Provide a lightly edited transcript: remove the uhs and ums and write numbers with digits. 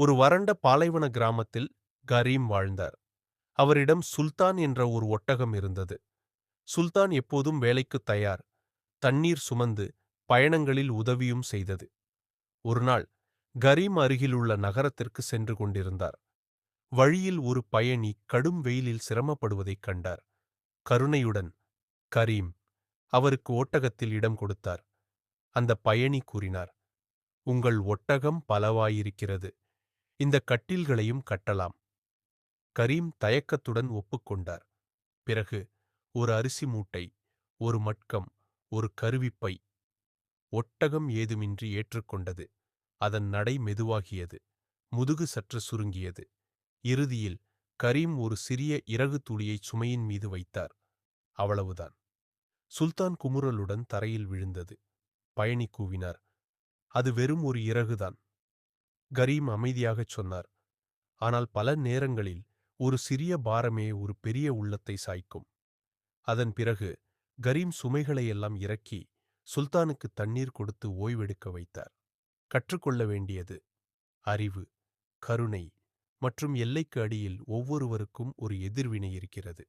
ஒரு வறண்ட பாலைவன கிராமத்தில் கரீம் வாழ்ந்தார். அவரிடம் சுல்தான் என்ற ஒரு ஒட்டகம் இருந்தது. சுல்தான் எப்போதும் வேலைக்குத் தயார், தண்ணீர் சுமந்து பயணங்களில் உதவியும் செய்தது. ஒருநாள் கரீம் அருகிலுள்ள நகரத்திற்கு சென்று கொண்டிருந்தார். வழியில் ஒரு பயணி கடும் வெயிலில் சிரமப்படுவதைக் கண்டார். கருணையுடன் கரீம் அவருக்கு ஒட்டகத்தில் இடம் கொடுத்தார். அந்த பயணி கூறினார், "உங்கள் ஒட்டகம் பலவாயிருக்கிறது. இந்த கட்டில்களையும் கட்டலாம்." கரீம் தயக்கத்துடன் ஒப்புக்கொண்டார். பிறகு ஒரு அரிசி மூட்டை, ஒரு மட்கம், ஒரு கருவிப்பை. ஒட்டகம் ஏதுமின்றி ஏற்றுக்கொண்டது. அதன் நடை மெதுவாகியது. முதுகு சற்று சுருங்கியது. இறுதியில் கரீம் ஒரு சிறிய இறகு துளியை சுமையின் மீது வைத்தார். அவ்வளவுதான். சுல்தான் குமுறலுடன் தரையில் விழுந்தது. பயணி கூவினார், "அது வெறும் ஒரு இறகுதான்." கரீம் அமைதியாகச் சொன்னார், "ஆனால் பல நேரங்களில் ஒரு சிறிய பாரமே ஒரு பெரிய உள்ளத்தை சாய்க்கும்." அதன் பிறகு கரீம் சுமைகளையெல்லாம் இறக்கி சுல்தானுக்கு தண்ணீர் கொடுத்து ஓய்வெடுக்க வைத்தார். கற்றுக்கொள்ள வேண்டியது: அறிவு, கருணை மற்றும் எல்லைக்கு அடியில் ஒவ்வொருவருக்கும் ஒரு எதிர்வினை இருக்கிறது.